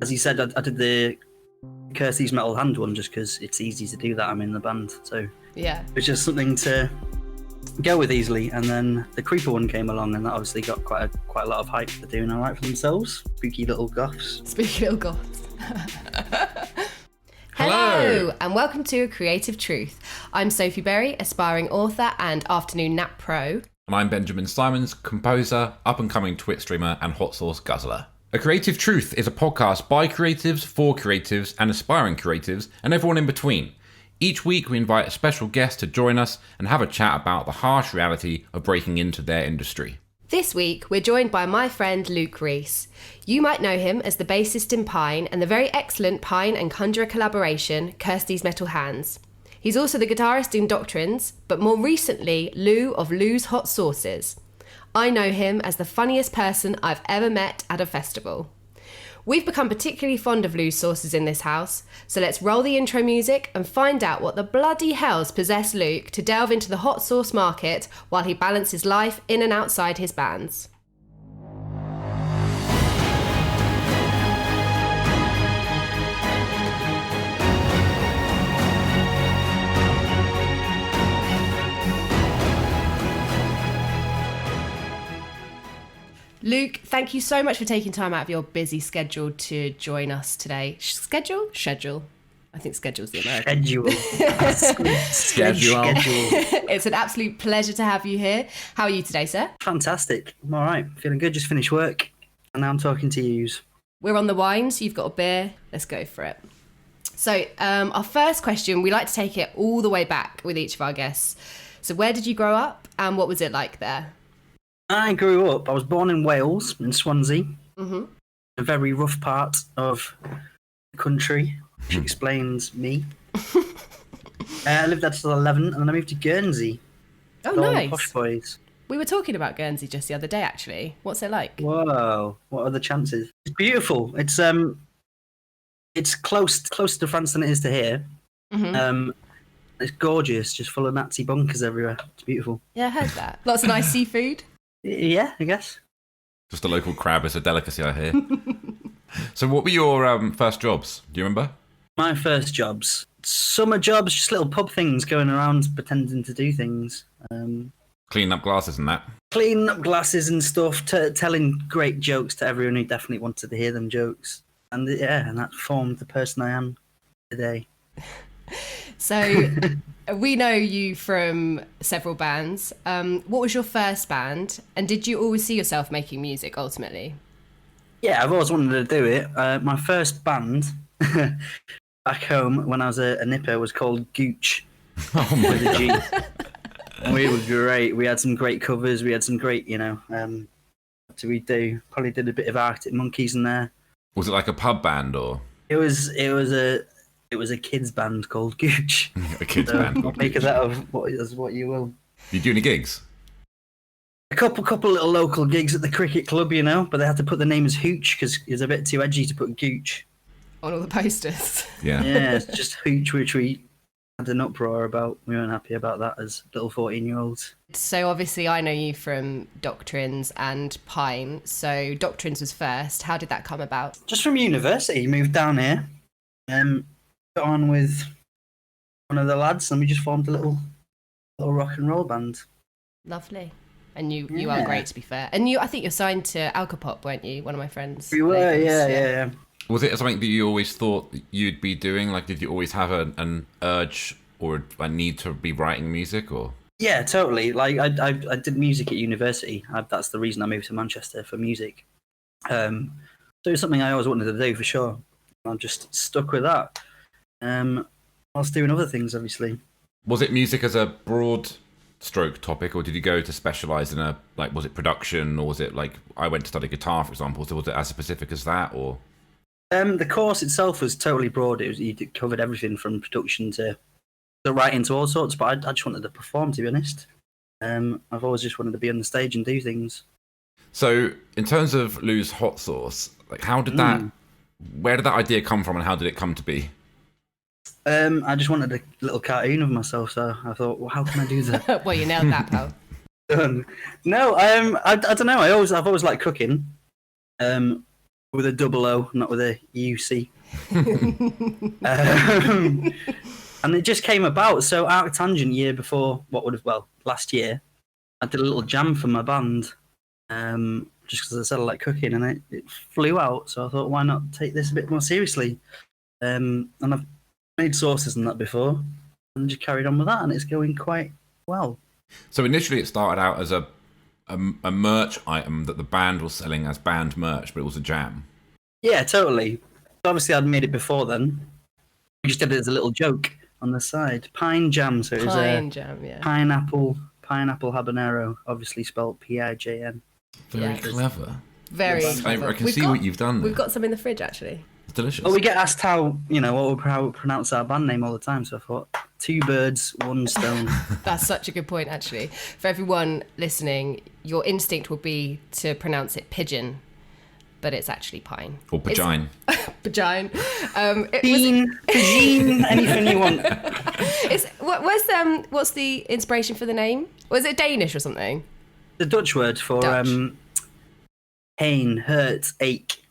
as you said, I did the Kirsty's Metal Hand one just because it's easy to do that. I'm in the band, so Yeah. it's just something to go with easily. And then the Creeper one came along, and that obviously got quite a lot of hype for doing all right for themselves. Spooky little goths. Spooky little goths. Hello, and welcome to A Creative Truth. I'm Sophie Berry, aspiring author and afternoon nap pro. And I'm Benjamin Simons, composer, up-and-coming Twitch streamer, and hot sauce guzzler. A Creative Truth is a podcast by creatives, for creatives, and aspiring creatives, and everyone in between. Each week we invite a special guest to join us and have a chat about the harsh reality of breaking into their industry. This week, we're joined by my friend Luke Rees. You might know him as the bassist in Pine and the very excellent Pine and Conjurer collaboration, Kirsty's Metal Hands. He's also the guitarist in Doctrines, but more recently, Lou of Lou's Hot Sauces. I know him as the funniest person I've ever met at a festival. We've become particularly fond of Lou's sauces in this house, so let's roll the intro music and find out what the bloody hell's possessed Luke to delve into the hot sauce market while he balances life in and outside his bands. Luke, thank you so much for taking time out of your busy schedule to join us today. Schedule? I think schedule's the American. Schedule. It's an absolute pleasure to have you here. How are you today, sir? Fantastic. I'm all right. Feeling good. Just finished work, and now I'm talking to yous. We're on the wine, so you've got a beer. Let's go for it. So our first question, we like to take it all the way back with each of our guests. So where did you grow up and what was it like there? I was born in Wales, in Swansea, a very rough part of the country, which explains me. I lived there till 11, and then I moved to Guernsey. Oh, with all the nice. posh boys. We were talking about Guernsey just the other day, actually. What's it like? Whoa, what are the chances? It's beautiful. It's closer to France than it is to here. It's gorgeous, just full of Nazi bunkers everywhere. It's beautiful. Yeah, I heard that. Lots of nice seafood. Yeah, I guess. Just a local crab is a delicacy, I hear. So what were your first jobs? Do you remember? My first jobs. Summer jobs, just little pub things, going around pretending to do things. Cleaning up glasses and that. Cleaning up glasses and stuff, telling great jokes to everyone who definitely wanted to hear them jokes. And and that formed the person I am today. So we know you from several bands. What was your first band? And did you always see yourself making music ultimately? Yeah, I've always wanted to do it. My first band back home when I was a nipper was called Gooch. Oh my with a G. We were great. We had some great covers. We had some great, what did we do? Probably did a bit of Arctic Monkeys in there. Was it like a pub band or? It was a kids band called Gooch. A kids band. Make of that of what you will. Did you do any gigs? A couple little local gigs at the cricket club, but they had to put the name as Hooch because it was a bit too edgy to put Gooch on all the posters. Yeah. Yeah, it's just Hooch, which we had an uproar about. We weren't happy about that as little 14-year-olds. So obviously I know you from Doctrines and Pine. So Doctrines was first. How did that come about? Just from university, moved down here. Got on with one of the lads, and we just formed a little rock and roll band. Lovely. And you are great, to be fair. And I think you're signed to Alcopop, weren't you? One of my friends. We were, yeah. Was it something that you always thought you'd be doing? Like, did you always have an urge or a need to be writing music, or? Yeah, totally. Like, I did music at university. That's the reason I moved to Manchester for music. So it was something I always wanted to do for sure. I'm just stuck with that. Whilst doing other things, obviously. Was it music as a broad stroke topic, or did you go to specialise in was it production, or was it like, I went to study guitar, for example, so was it as specific as that, or? The course itself was totally broad. It covered everything from production to writing to all sorts, but I just wanted to perform, to be honest. I've always just wanted to be on the stage and do things. So, in terms of Lou's Hot Sauce, like, how did where did that idea come from, and how did it come to be? I just wanted a little cartoon of myself, so I thought, well, how can I do that? Well, you nailed that, pal. No, I don't know. I've always liked cooking. with a double O, not with a UC. And it just came about. So Arctangent year before, last year, I did a little jam for my band. Just because I said I like cooking, and it flew out. So I thought, why not take this a bit more seriously? And I've made sauces and that before, and just carried on with that, and it's going quite well. So initially it started out as a merch item that the band was selling as band merch, but it was a jam. Yeah, totally. Obviously, I'd made it before then. We just did it as a little joke on the side. Pine jam, so it was pineapple habanero, obviously spelled Pijn. Very clever. Very clever. I can see what you've done there. We've got some in the fridge, actually. It's delicious. Well, we get asked how we pronounce our band name all the time, so I thought, 2 birds, 1 stone. That's such a good point, actually. For everyone listening, your instinct will be to pronounce it pigeon, but it's actually pine. Or pagine. Pagine. Bean, pagine, anything you want. What's the inspiration for the name? Was it Danish or something? The Dutch word for pain, hurt, ache.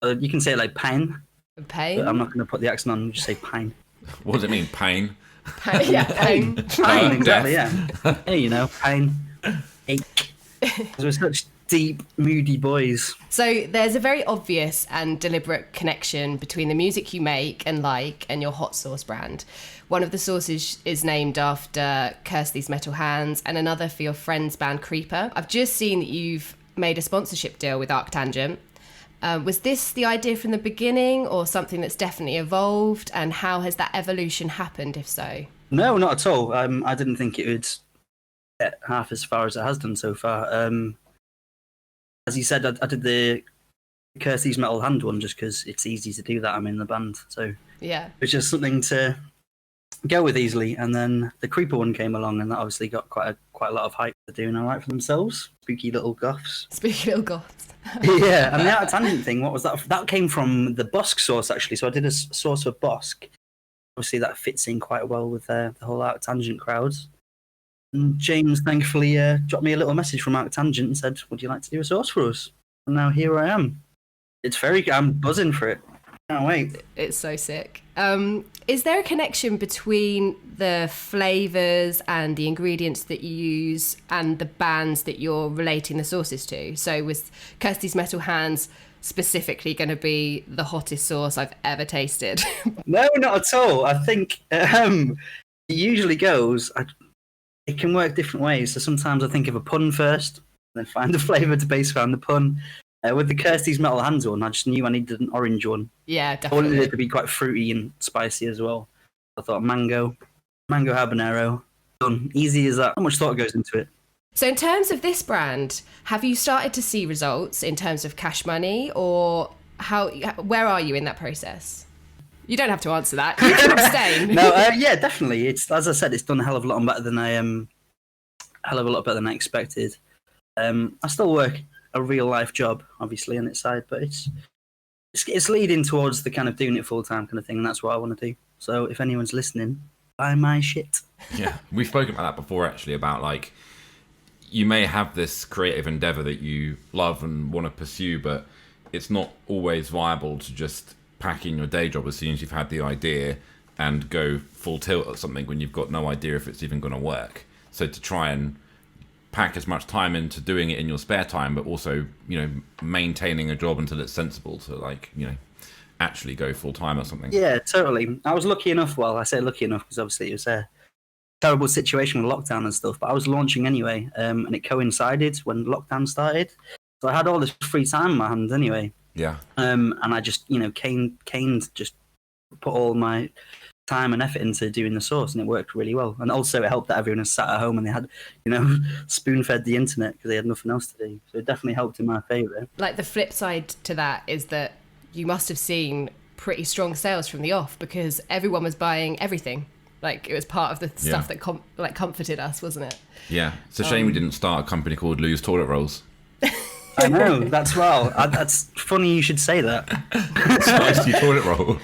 You can say it like pijn. Pain? But I'm not going to put the accent on, just say pine. What does it mean? Pain? Yeah, pain. Pine, exactly, yeah. Hey, pain, ache. Because we're such deep, moody boys. So there's a very obvious and deliberate connection between the music you make and your hot sauce brand. One of the sauces is named after Kirsty's Metal Hands and another for your friend's band Creeper. I've just seen that you've made a sponsorship deal with Arctangent. Was this the idea from the beginning or something that's definitely evolved? And how has that evolution happened, if so? No, not at all. I didn't think it would get half as far as it has done so far. As you said, I did the Kirsty's Metal Hand one just because it's easy to do that. I'm in the band. So yeah, it's just something to go with easily. And then the Creeper one came along, and that obviously got quite a lot of hype. They're doing all right for themselves. Spooky little goths. Yeah, and the Arctangent thing, what was that? That came from the Bossk sauce, actually. So I did a sauce for Bossk. Obviously, that fits in quite well with the whole Arctangent crowds. And James, thankfully, dropped me a little message from Arctangent and said, would you like to do a sauce for us? And now here I am. I'm buzzing for it. Can't wait. It's so sick. Is there a connection between the flavours and the ingredients that you use and the bands that you're relating the sauces to? So was Kirsty's Metal Hands specifically going to be the hottest sauce I've ever tasted? No, not at all. I think it usually goes... It can work different ways. So sometimes I think of a pun first, then find a flavour to base around the pun. With the Kirsty's Metal Hands one, I just knew I needed an orange one. Yeah, definitely. I wanted it to be quite fruity and spicy as well. I thought mango habanero, done. Easy as that. How much thought goes into it? So in terms of this brand, have you started to see results in terms of cash money, or where are you in that process? You don't have to answer that. You can abstain. No, yeah, definitely. It's, as I said, it's done a hell of a lot better than I expected. I still work a real life job, obviously, on its side, but it's leading towards the kind of doing it full time kind of thing, and that's what I want to do. So if anyone's listening, buy my shit. Yeah, we've spoken about that before, actually, about like you may have this creative endeavor that you love and want to pursue, but it's not always viable to just pack in your day job as soon as you've had the idea and go full tilt at something when you've got no idea if it's even going to work. So to try and pack as much time into doing it in your spare time, but also, maintaining a job until it's sensible to actually go full time or something. Yeah, totally. I was lucky enough. Well, I say lucky enough because obviously it was a terrible situation with lockdown and stuff, but I was launching anyway, and it coincided when lockdown started. So I had all this free time in my hands anyway. Yeah. And I just, caned just put all my time and effort into doing the sauce, and it worked really well. And also it helped that everyone was sat at home and they had, spoon-fed the internet because they had nothing else to do. So it definitely helped in my favour. Like the flip side to that is that you must have seen pretty strong sales from the off because everyone was buying everything. Like it was part of the stuff that comforted us, wasn't it? Yeah. It's a shame we didn't start a company called Lou's Toilet Rolls. I know, that's that's funny you should say that. Spicy toilet roll.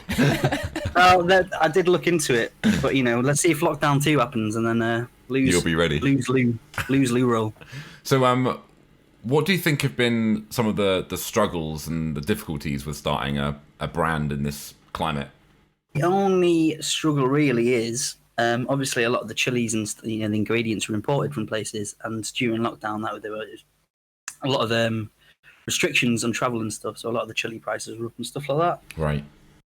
Well, I did look into it, but let's see if lockdown 2 happens, and then you'll be ready. Lose Lou roll. So, What do you think have been some of the struggles and the difficulties with starting a brand in this climate? The only struggle really is obviously a lot of the chilies and the ingredients were imported from places, and during lockdown there were a lot of restrictions on travel and stuff, so a lot of the chili prices were up and stuff like that. Right.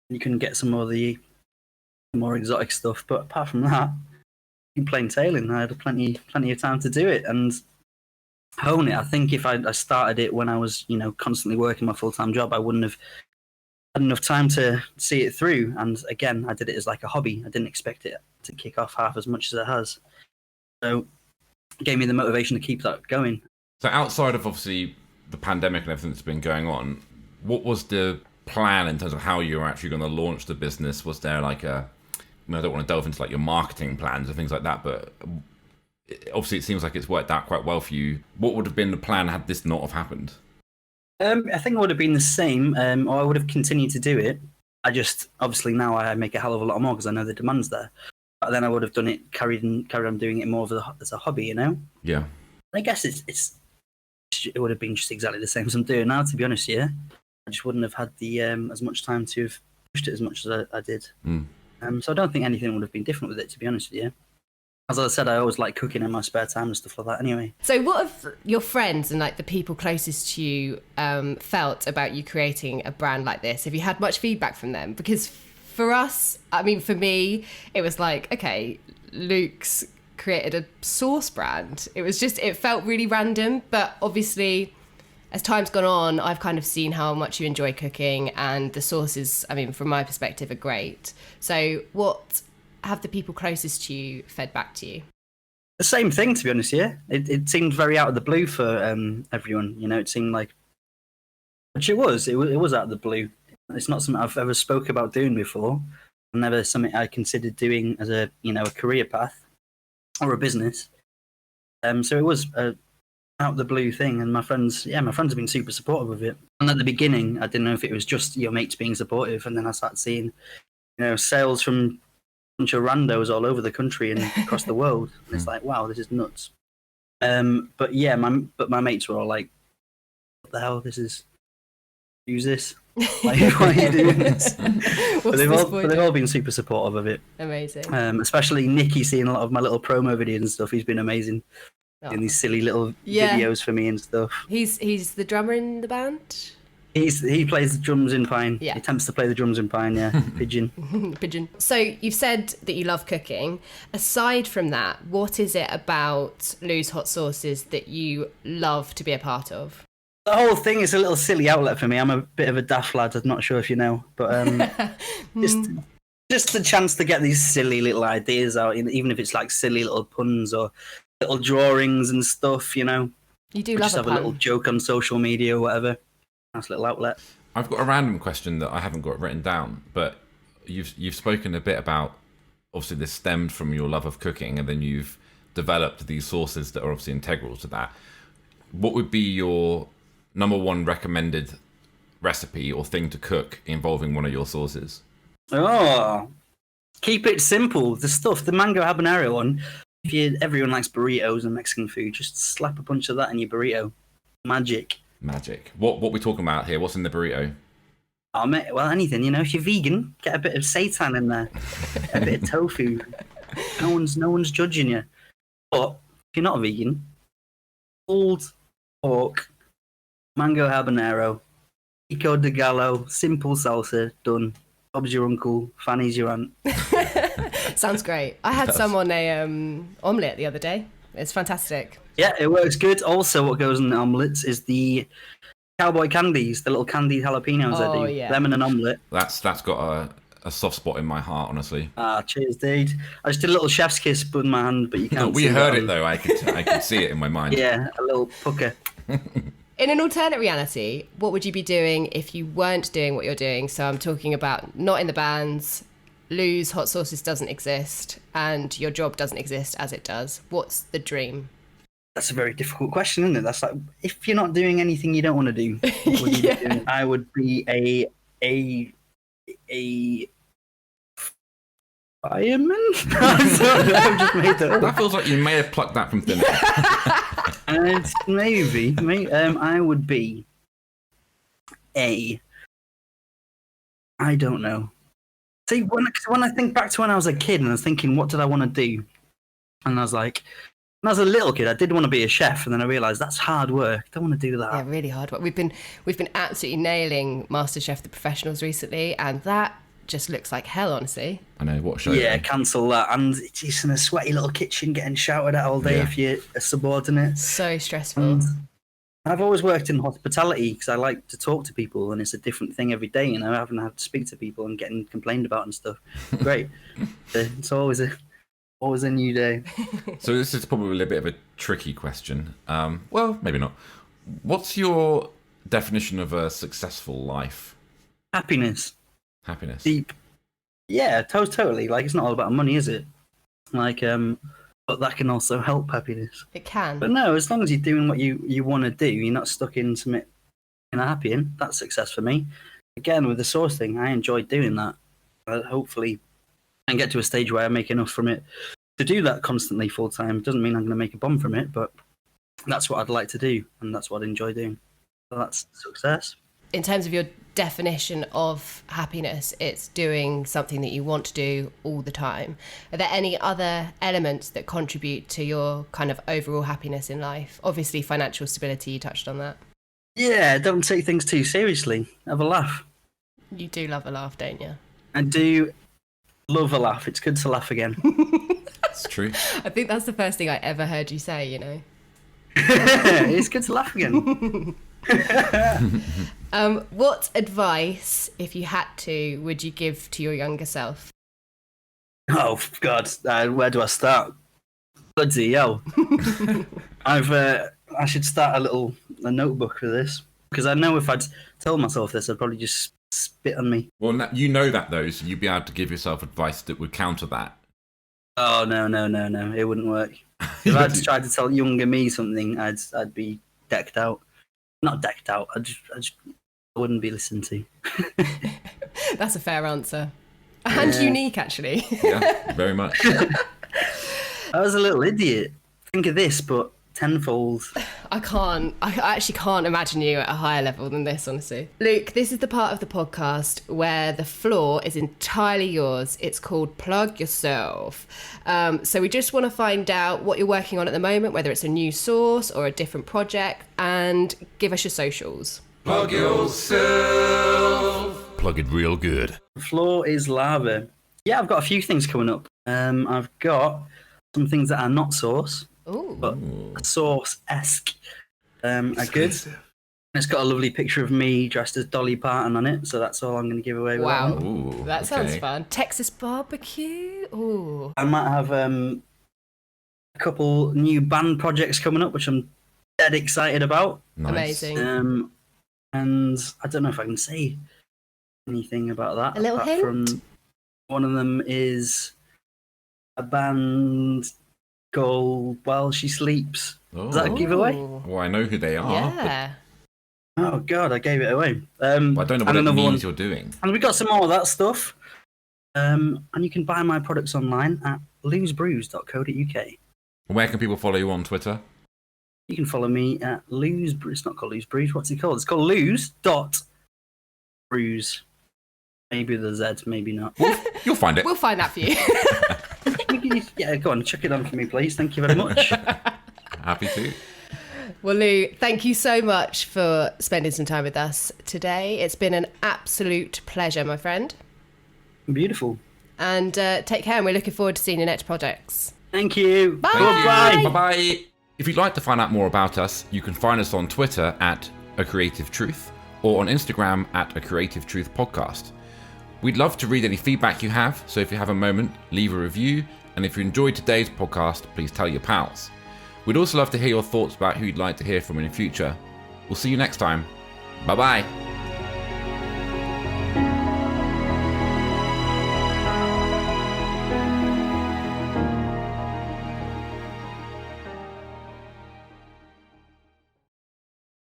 You can get some of the more exotic stuff, but apart from that, in plain sailing, I had plenty of time to do it and hone it. I think if I started it when I was constantly working my full-time job, I wouldn't have had enough time to see it through. And again, I did it as like a hobby. I didn't expect it to kick off half as much as it has, so it gave me the motivation to keep that going. So outside of obviously the pandemic and everything that's been going on, what was the plan in terms of how you were actually going to launch the business? Was there like I don't want to delve into like your marketing plans and things like that, but obviously it seems like it's worked out quite well for you. What would have been the plan had this not have happened? I think it would have been the same, or I would have continued to do it. I just, obviously now I make a hell of a lot more because I know the demand's there. But then I would have done it, carried on doing it more as a hobby, Yeah. I guess it would have been just exactly the same as I'm doing now, to be honest, yeah. I just wouldn't have had the as much time to have pushed it as much as I did. So I don't think anything would have been different with it, to be honest with you. As I said, I always like cooking in my spare time and stuff like that anyway. So what have your friends and like the people closest to you felt about you creating a brand like this? Have you had much feedback from them? Because for us, I mean, for me, it was like, okay, Luke's created a sauce brand. It felt really random, but obviously as time's gone on, I've kind of seen how much you enjoy cooking, and the sauces, I mean, from my perspective, are great. So what have the people closest to you fed back to you? The same thing, to be honest, yeah. It seemed very out of the blue for everyone, it seemed like, which it was out of the blue. It's not something I've ever spoke about doing before, never something I considered doing as a career path or a business. So it was a out of the blue thing, and my friends have been super supportive of it. And at the beginning, I didn't know if it was just your mates being supportive, and then I started seeing, sales from a bunch of randos all over the country and across the world. And it's like, wow, this is nuts. But yeah, my mates were all like, what the hell? Use this. Like, why are you doing this? But they've all been super supportive of it. Amazing. Especially Nicky, seeing a lot of my little promo videos and stuff. He's been amazing. Doing these silly little videos for me and stuff. He's the drummer in the band? He plays the drums in Pine. Yeah. He attempts to play the drums in Pine, yeah. Pigeon. Pigeon. So you've said that you love cooking. Aside from that, what is it about Lou's Hot Sauces that you love to be a part of? The whole thing is a little silly outlet for me. I'm a bit of a daft lad. I'm not sure if you know, but just the chance to get these silly little ideas out, even if it's like silly little puns or little drawings and stuff, You do love just have a a little joke on social media or whatever. Nice little outlet. I've got a random question that I haven't got written down, but you've spoken a bit about, obviously this stemmed from your love of cooking, and then you've developed these sauces that are obviously integral to that. What would be your number one recommended recipe or thing to cook involving one of your sauces? Oh, keep it simple. The mango habanero one. Everyone likes burritos and Mexican food, just slap a bunch of that in your burrito. Magic. What we talking about here? What's in the burrito? Oh, mate, well, anything. If you're vegan, get a bit of seitan in there, a bit of tofu. No one's judging you. But if you're not vegan, pulled pork, mango habanero, pico de gallo, simple salsa, done. Bob's your uncle, Fanny's your aunt. Sounds great. I had some on a omelette the other day. It's fantastic. Yeah, it works good. Also, what goes in the omelettes is the cowboy candies, the little candied jalapenos I do. Yeah. Them in an omelette. That's got a soft spot in my heart, honestly. Cheers, dude. I just did a little chef's kiss with my hand, but you can't see we heard it, though. I could see it in my mind. Yeah, a little pucker. In an alternate reality, what would you be doing if you weren't doing what you're doing? So I'm talking about not in the bands, Lou's Hot Sauces doesn't exist, and your job doesn't exist as it does. What's the dream? That's a very difficult question, isn't it? That's like, if you're not doing anything you don't want to do, what would you be doing? I would be a fireman? I've just made that up. That feels like you may have plucked that from thin air. Maybe. I would be I don't know. See, when I think back to when I was a kid and I was thinking, what did I want to do? And I was like, when I was a little kid, I did want to be a chef, and then I realised that's hard work. I don't want to do that. Yeah, really hard work. We've been absolutely nailing MasterChef The Professionals recently, and that just looks like hell, honestly. I know, what show? Yeah, cancel that. And it's just in a sweaty little kitchen getting shouted at all day if you're a subordinate. So stressful. And I've always worked in hospitality because I like to talk to people, and it's a different thing every day. I haven't had to speak to people and getting complained about and stuff. Great. It's always a new day. So this is probably a bit of a tricky question. Well, maybe not. What's your definition of a successful life? Happiness. Happiness. Deep. Yeah, totally. Like, it's not all about money, is it? Like, but that can also help happiness. It can. But no, as long as you're doing what you want to do, you're not stuck in something you're not happy in. That's success for me. Again, with the source thing, I enjoyed doing that. Hopefully, I can get to a stage where I make enough from it to do that constantly full time. Doesn't mean I'm going to make a bomb from it, but that's what I'd like to do, and that's what I enjoy doing. So that's success. In terms of your definition of happiness, it's doing something that you want to do all the time. Are there any other elements that contribute to your kind of overall happiness in life? Obviously, financial stability, you touched on that. Yeah, don't take things too seriously. Have a laugh. You do love a laugh, don't you? I do love a laugh. It's good to laugh again. That's true. I think that's the first thing I ever heard you say, you know. It's good to laugh again. What advice, if you had to, would you give to your younger self? Oh God, where do I start? Bloody hell! I should start a notebook for this, because I know if I'd tell myself this, I'd probably just spit on me. Well, you know that though, so you'd be able to give yourself advice that would counter that. Oh no! It wouldn't work. If I'd tried to tell younger me something, I'd be decked out. Not decked out. I wouldn't be listened to. That's a fair answer. And unique, actually. Yeah, very much. I was a little idiot. Think of this, but tenfold. I actually can't imagine you at a higher level than this, honestly. Luke, this is the part of the podcast where the floor is entirely yours. It's called Plug Yourself. So we just want to find out what you're working on at the moment, whether it's a new source or a different project, and give us your socials. Plug yourself. Plug it real good. The floor is lava. Yeah, I've got a few things coming up. I've got some things that are not source. Ooh. But source-esque are good. And it's got a lovely picture of me dressed as Dolly Parton on it, so that's all I'm going to give away with Wow. that one. Ooh, That sounds fun. Texas barbecue? Ooh. I might have a couple new band projects coming up, which I'm dead excited about. Nice. Amazing. And I don't know if I can say anything about that. A little apart hint? From one of them is a band called While She Sleeps. Oh. Is that a giveaway? Ooh. Well, I know who they are, Yeah. Oh God, I gave it away. but I don't know what it means you're doing. And we got some more of that stuff. And you can buy my products online at losebrews.co.uk. Where can people follow you on Twitter? You can follow me at Lose. It's not called Lose Brews. What's it called? It's called Lose.brews. Maybe the Z, maybe not. You'll find it. We'll find that for you. Yeah, go on, check it on for me, please. Thank you very much. Happy to. Well, Lou, thank you so much for spending some time with us today. It's been an absolute pleasure, my friend. Beautiful. And take care, and we're looking forward to seeing your next projects. Thank you. Bye. Bye. Bye-bye. If you'd like to find out more about us, you can find us on Twitter at A Creative Truth or on Instagram at A Creative Truth Podcast. We'd love to read any feedback you have, so if you have a moment, leave a review. And if you enjoyed today's podcast, please tell your pals. We'd also love to hear your thoughts about who you'd like to hear from in the future. We'll see you next time. Bye-bye.